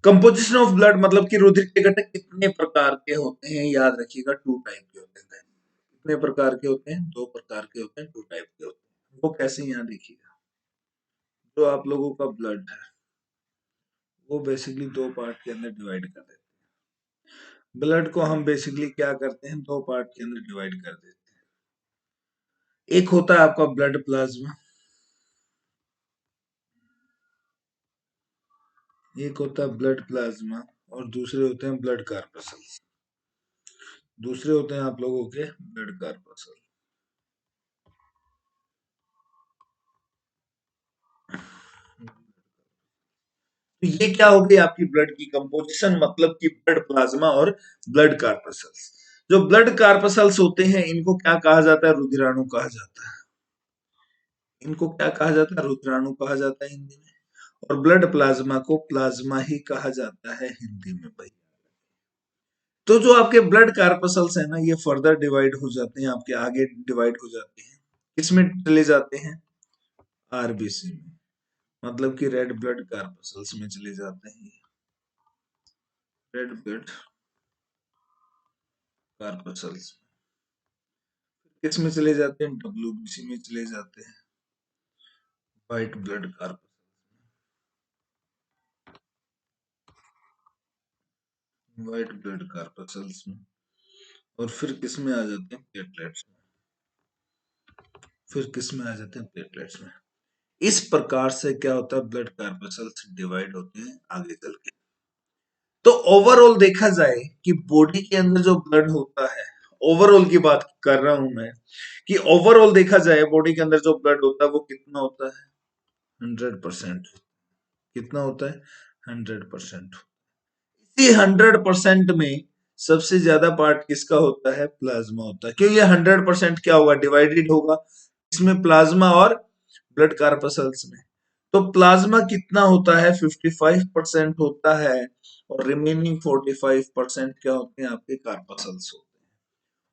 कंपोजिशन ऑफ ब्लड मतलब कि रुधिर के घटक कितने प्रकार के होते हैं, याद रखिएगा, टू टाइप के होते हैं। कितने प्रकार के होते हैं, दो प्रकार के होते हैं, टू टाइप के होते हैं। वो कैसे, यहाँ देखिएगा, जो आप लोगों का ब्लड है वो बेसिकली दो पार्ट के अंदर डिवाइड कर देते हैं। ब्लड को हम बेसिकली क्या करते हैं, दो पार्ट के अंदर डिवाइड कर देते हैं। एक होता है आपका ब्लड प्लाज्मा, एक होता है ब्लड प्लाज्मा, और दूसरे होते हैं ब्लड कार्पसल्स। दूसरे होते हैं आप लोगों के ब्लड कार्पसल। तो ये क्या हो गई आपकी ब्लड की कंपोजिशन, मतलब कि ब्लड प्लाज्मा और ब्लड कार्पसल्स। जो ब्लड कार्पसल्स होते हैं इनको क्या कहा जाता है, रुधिराणु कहा जाता है। इनको क्या कहा जाता है, रुधिराणु कहा जाता है हिंदी में। और ब्लड प्लाज्मा को प्लाज्मा ही कहा जाता है हिंदी में भाई। तो जो आपके ब्लड कार्पसल्स है ना, ये फर्दर डिवाइड हो जाते हैं, आपके आगे डिवाइड हो जाते हैं। किसमें चले जाते हैं, आरबीसी में, मतलब कि रेड ब्लड कार्पसल्स में चले जाते हैं। रेड ब्लड कार्पसल्स किसमें चले जाते हैं, डब्ल्यूबीसी में चले जाते हैं, white blood corpus, white blood corpuscles में। और फिर किस में आ जाते हैं? प्लेटलेट्स में। फिर किस में आ जाते हैं? प्लेटलेट्स में। इस प्रकार से क्या होता है, ब्लड कार्पसल्स डिवाइड होते हैं आगे चल के। तो ओवरऑल देखा जाए कि बॉडी के अंदर जो ब्लड होता है, ओवरऑल की बात कर रहा हूं मैं, कि ओवरऑल देखा जाए बॉडी के अंदर जो ब्लड होता है वो कितना होता है? 100%। कितना होता है? 100%। इसी 100% में सबसे ज्यादा पार्ट किसका होता है? प्लाज्मा होता है। क्यों? ये 100% क्या होगा? डिवाइडेड होगा इसमें, प्लाज्मा और ब्लड कार्पसल्स में। तो प्लाज्मा कितना होता है? 55% होता है, और रिमेनिंग 45% क्या होते हैं? आपके कार्पसल्स होते हैं।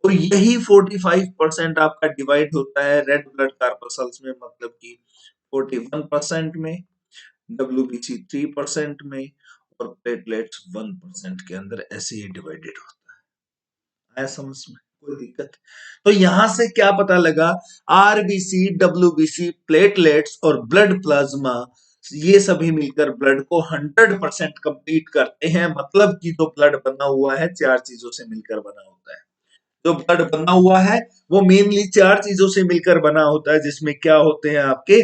और यही 45% आपका डिवाइड होता है रेड ब्लड कार्पसल्स में, मतलब कि 41% में, डब्ल्यूबीसी 3% में, और प्लेटलेट्स 1% के अंदर। ऐसे ही डिवाइडेड होता है। आया समझ में? कोई दिक्कत? तो यहां से क्या पता लगा? आरबीसी, डब्ल्यूबीसी, प्लेटलेट्स और ब्लड प्लाज्मा, ये सभी मिलकर ब्लड को 100% कंप्लीट करते हैं। मतलब कि जो ब्लड बना हुआ है चार चीजों से मिलकर बना होता है। जो ब्लड बना हुआ है वो मेनली चार चीजों से मिलकर बना होता है, जिसमें क्या होते हैं आपके?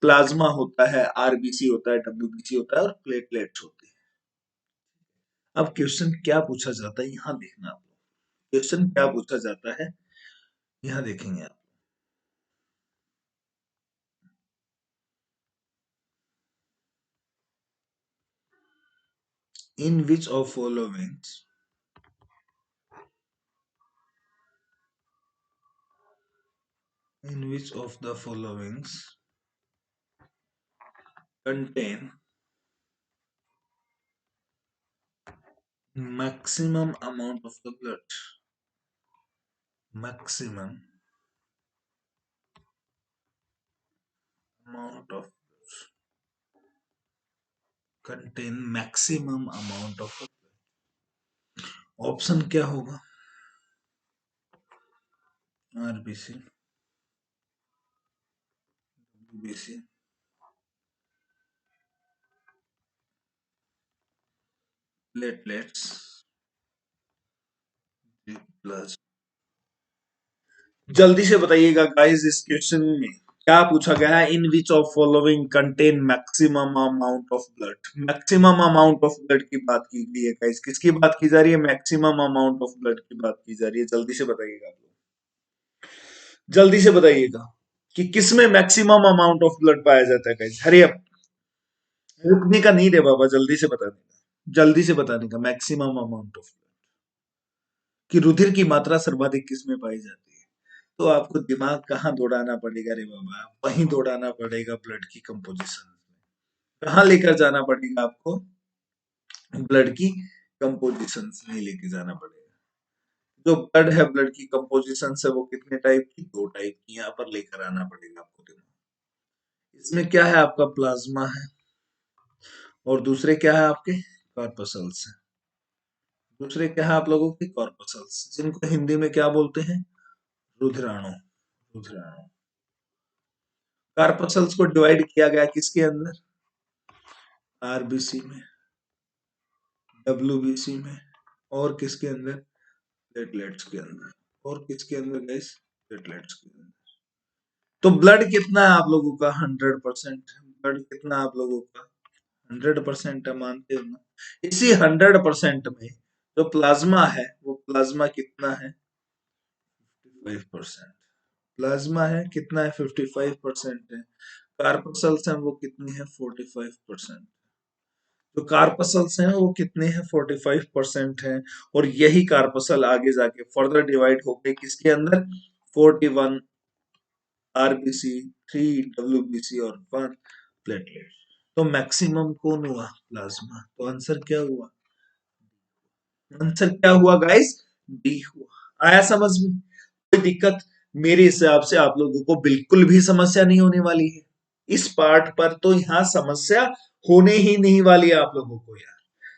प्लाज्मा होता है, आरबीसी होता है, डब्ल्यूबीसी होता है, और प्लेटलेट्स होते हैं। अब क्वेश्चन क्या पूछा जाता है यहां देखना आप। क्वेश्चन क्या पूछा जाता है यहां देखेंगे आप। In which of followings, in which of the followings contain maximum amount of the blood? Maximum amount of contain maximum amount of option क्या होगा? RBC, BC, platelets, plus. जल्दी से बताइएगा गाइस, इस क्वेश्चन में क्या पूछा गया है? In which of following contain maximum amount of blood. Maximum amount of blood की बात की गई है गाइस। किसकी बात की जा रही है? मैक्सिमम अमाउंट ऑफ ब्लड की बात की जा रही है। जल्दी से बताइएगा आप लोग, जल्दी से बताइएगा कि किसमें मैक्सिमम अमाउंट ऑफ ब्लड पाया जाता है गाइस। हरी अप, रुकने का नहीं रे बाबा, जल्दी से बताने का, जल्दी से बताने का। मैक्सिमम अमाउंट ऑफ, कि रुधिर की मात्रा सर्वाधिक किसमें पाई जाती है? तो आपको दिमाग कहाँ दौड़ाना पड़ेगा रे बाबा? वहीं दौड़ाना पड़ेगा ब्लड की कंपोजिशन में। कहाँ लेकर जाना पड़ेगा आपको? ब्लड की कंपोजिशन में लेके जाना पड़ेगा। जो ब्लड है, ब्लड की कंपोजिशन है वो कितने टाइप की? दो टाइप की। यहाँ पर लेकर आना पड़ेगा आपको दिमाग। इसमें क्या है? आपका प्लाज्मा है, और दूसरे क्या है आपके? कॉर्पसल्स है। दूसरे क्या है आप लोगों के? कॉर्पसल्स, जिनको हिंदी में क्या बोलते हैं? रुधिराणु। रुधिराणु। कार्पसल्स को डिवाइड किया गया किसके अंदर? आरबीसी में, डब्ल्यूबीसी में, और किसके अंदर? प्लेटलेट्स के अंदर। और किसके अंदर गाइस? प्लेटलेट्स के अंदर। तो ब्लड कितना है आप लोगों का? 100%। ब्लड कितना आप लोगों का? 100% है, मानते हो ना? इसी 100% में जो प्लाज्मा है वो प्लाज्मा कितना है? 55%। प्लाज्मा है कितना है? 55% है। कार्पसल्स हैं वो कितनी है? 45%। जो कार्पसल्स हैं वो कितने हैं? 45% हैं। और यही कार्पसल आगे जाके फर्दर डिवाइड होके किसके अंदर? 41 आरबीसी, 3 डब्ल्यूबीसी और 1 प्लेटलेट। तो मैक्सिमम कौन हुआ? प्लाज्मा। तो आंसर क्या हुआ? आंसर क्या हुआ गाइस? डी हुआ। आया समझ में? कोई दिक्कत? मेरे हिसाब से आप लोगों को बिल्कुल भी समस्या नहीं होने वाली है इस पार्ट पर। तो यहाँ समस्या होने ही नहीं वाली है आप लोगों को यार।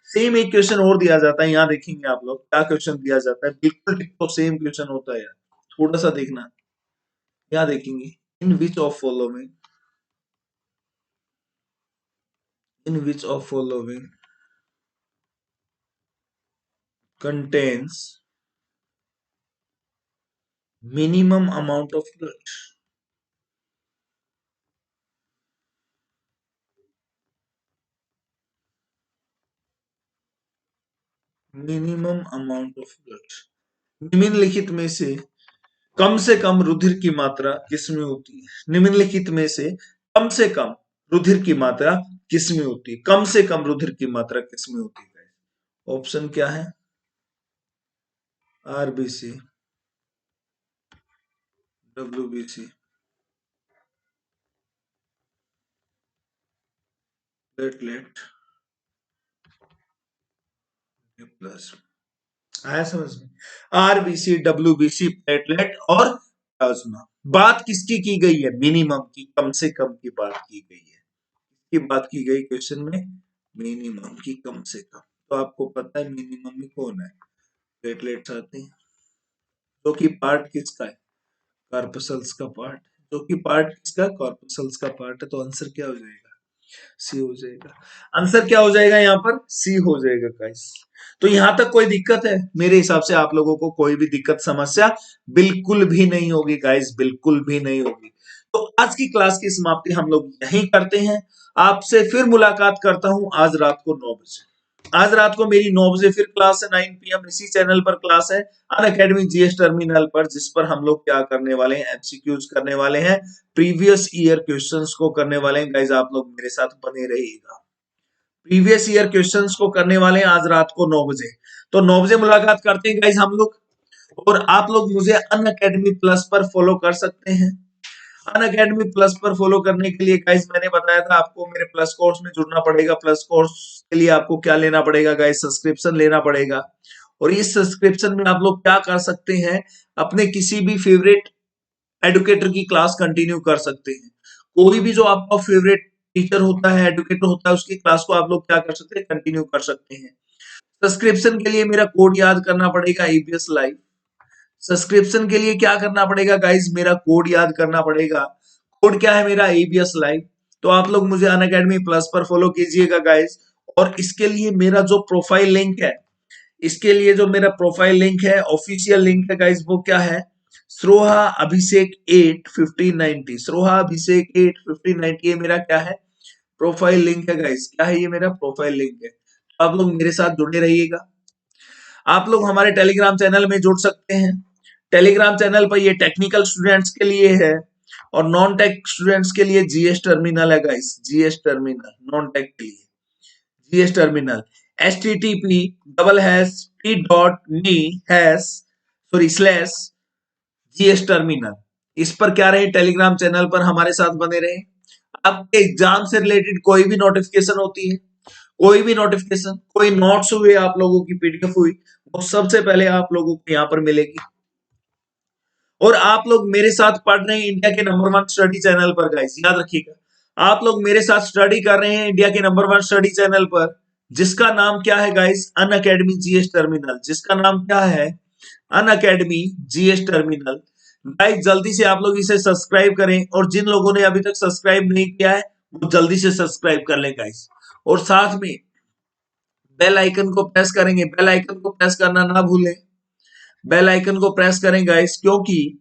सेम एक क्वेश्चन और दिया जाता है, यहाँ देखेंगे आप लोग क्या क्वेश्चन दिया जाता है। बिल्कुल तो सेम क्वेश्चन होता है यार, थोड़ा सा देखना। यहाँ देखेंगे, in which of following, in which of following contains minimum amount of blood, minimum amount of blood, निम्नलिखित में से कम रुधिर की मात्रा किसमें होती है? निम्नलिखित में से कम रुधिर की मात्रा किसमें होती है? कम से कम रुधिर की मात्रा किसमें होती है? ऑप्शन क्या है? RBC, WBC, platelet, plus. आया समझ में? आरबीसी, डब्ल्यूबीसी, प्लेटलेट और प्लाज्मा। बात किसकी की गई है? मिनिमम की, कम से कम की बात की गई है। की बात की गई क्वेश्चन में, मिनिमम की, कम से कम। तो आपको पता है मिनिमम में कौन है? प्लेटलेट्स आते हैं, जो कि पार्ट किसका है? कॉर्पसल्स का पार्ट। जो कि पार्ट किसका? कॉर्पसल्स का पार्ट है। तो आंसर क्या हो जाएगा? सी हो जाएगा। आंसर क्या हो जाएगा यहाँ पर? सी हो जाएगा गाइस। तो यहां तक कोई दिक्कत है? मेरे हिसाब से आप लोगों को कोई भी दिक्कत समस्या बिल्कुल भी नहीं होगी गाइस, बिल्कुल भी नहीं होगी। तो आज की क्लास की समाप्ति हम लोग यहीं करते हैं। आपसे फिर मुलाकात करता हूं आज रात को 9 बजे। आज रात को मेरी 9 बजे फिर क्लास है, 9 PM इसी चैनल पर क्लास है, अन अकेडमी जीएस टर्मिनल पर, जिस पर हम लोग क्या करने वाले हैं? एमसीक्यूज करने वाले हैं, प्रीवियस ईयर क्वेश्चंस को करने वाले हैं। गाइज आप लोग मेरे साथ बने रहिएगा। प्रीवियस ईयर क्वेश्चंस को करने वाले हैं आज रात को 9 बजे। तो 9 बजे मुलाकात करते हैं गाइज हम लोग। और आप लोग मुझे अन अकेडमी प्लस पर फॉलो कर सकते हैं। अन अकेडमी प्लस पर फॉलो करने के लिए गाइस मैंने बताया था आपको मेरे प्लस कोर्स में जुड़ना पड़ेगा। प्लस कोर्स के लिए आपको क्या लेना पड़ेगा गाइस? सब्सक्रिप्शन लेना पड़ेगा। और इस सब्सक्रिप्शन में आप लोग क्या कर सकते हैं? अपने किसी भी फेवरेट एडुकेटर की क्लास कंटिन्यू कर सकते हैं। कोई भी जो आपका फेवरेट टीचर होता है, एडुकेटर होता है, उसकी क्लास को आप लोग क्या कर सकते हैं? कंटिन्यू कर सकते हैं। सब्सक्रिप्शन के लिए मेरा कोड याद करना पड़ेगा, एबीएस लाइव। सब्सक्रिप्शन के लिए क्या करना पड़ेगा गाइस? मेरा कोड याद करना पड़ेगा। कोड क्या है मेरा? ABS live. तो आप लोग मुझे अन अकेडमी प्लस पर फॉलो कीजिएगा गाइस। और इसके लिए मेरा जो प्रोफाइल लिंक है, इसके लिए जो मेरा प्रोफाइल लिंक है, ऑफिशियल लिंक है गाइस, वो क्या है? स्रोहा अभिषेक 8 1590, स्रोहा अभिषेक 8 1590, ये मेरा क्या है? प्रोफाइल लिंक है गाइस। क्या है? ये मेरा प्रोफाइल लिंक है। तो आप लोग मेरे साथ जुड़े रहिएगा। आप लोग हमारे टेलीग्राम चैनल में जुड़ सकते हैं। टेलीग्राम चैनल पर ये टेक्निकल स्टूडेंट्स के लिए है और नॉन टेक स्टूडेंट्स के लिए जीएस टर्मिनल है guys. GS terminal non tech के लिए, GS terminal http://t.me/ GS terminal. इस पर क्या रहे? टेलीग्राम चैनल पर हमारे साथ बने रहे। आपके एग्जाम से रिलेटेड कोई भी नोटिफिकेशन होती है, कोई भी नोटिफिकेशन, कोई नोट्स हुए, आप लोगों की पीडीएफ हुई, वो सबसे पहले आप लोगों को यहाँ पर मिलेगी। और आप लोग मेरे साथ पढ़ रहे हैं इंडिया के नंबर 1 स्टडी चैनल पर गाइस, याद रखिएगा। आप लोग मेरे साथ स्टडी कर रहे हैं इंडिया के नंबर 1 स्टडी चैनल पर, जिसका नाम क्या है गाइस? अन अकेडमी जीएस टर्मिनल। जिसका नाम क्या है? अन अकेडमी जीएस टर्मिनल। गाइस जल्दी से आप लोग इसे सब्सक्राइब करें, और जिन लोगों ने अभी तक सब्सक्राइब नहीं किया है वो जल्दी से सब्सक्राइब कर लें गाइस। और साथ में बेल आइकन को प्रेस करेंगे, बेल आइकन को प्रेस करना ना भूलें। बेल आइकन को प्रेस करें गाइस, क्योंकि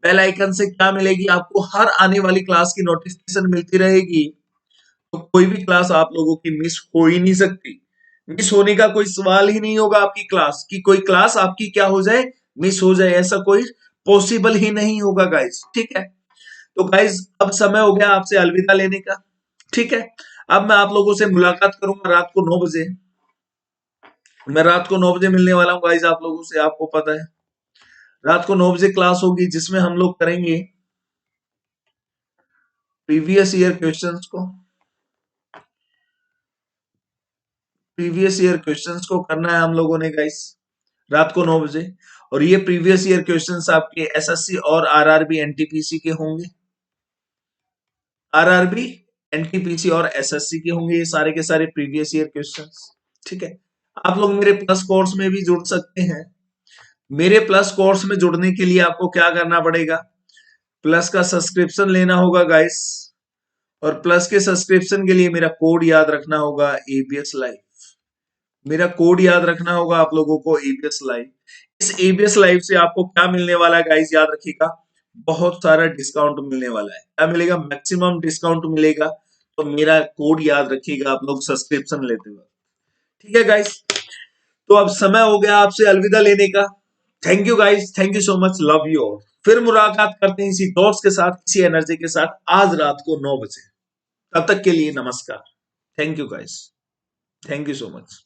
बेल आइकन से क्या मिलेगी? आपको हर आने वाली क्लास की नोटिफिकेशन मिलती रहेगी। तो कोई भी क्लास आप लोगों की मिस हो ही नहीं सकती। मिस होने का कोई सवाल ही नहीं होगा आपकी क्लास की, कोई क्लास आपकी क्या हो जाए? मिस हो जाए, ऐसा कोई पॉसिबल ही नहीं होगा गाइस। ठीक है? तो गाइस अब समय हो गया आपसे अलविदा लेने का। ठीक है? अब मैं आप लोगों से मुलाकात करूंगा रात को 9 बजे। मैं रात को 9 बजे मिलने वाला हूँ गाइस आप लोगों से, आपको पता है। रात को 9 बजे क्लास होगी, जिसमें हम लोग करेंगे प्रीवियस ईयर क्वेश्चंस को। प्रीवियस ईयर क्वेश्चंस को करना है हम लोगों ने गाइस, रात को 9 बजे। और ये प्रीवियस ईयर क्वेश्चंस आपके एसएससी और आरआरबी एनटीपीसी के होंगे। आरआरबी, एनटीपीसी और एसएससी के होंगे ये सारे के सारे प्रीवियस ईयर क्वेश्चंस। ठीक है? आप लोग मेरे प्लस कोर्स में भी जुड़ सकते हैं। मेरे प्लस कोर्स में जुड़ने के लिए आपको क्या करना पड़ेगा? प्लस का सब्सक्रिप्शन लेना होगा गाइस। और प्लस के सब्सक्रिप्शन के लिए मेरा कोड याद रखना होगा, एबीएस लाइव। मेरा कोड याद रखना होगा आप लोगों को, एबीएस लाइव। इस एबीएस लाइव से आपको क्या मिलने वाला है गाइस, याद रखिएगा, बहुत सारा डिस्काउंट मिलने वाला है। क्या मिलेगा? मैक्सिमम डिस्काउंट मिलेगा। तो मेरा कोड याद रखिएगा आप लोग सब्सक्रिप्शन लेते हुए। ठीक है गाइस, तो अब समय हो गया आपसे अलविदा लेने का। Thank you guys, thank you so much, love you all. फिर मुलाकात करते हैं इसी थॉट्स के साथ, इसी एनर्जी के साथ आज रात को 9 बजे। तब तक के लिए नमस्कार। Thank you guys, thank you so much.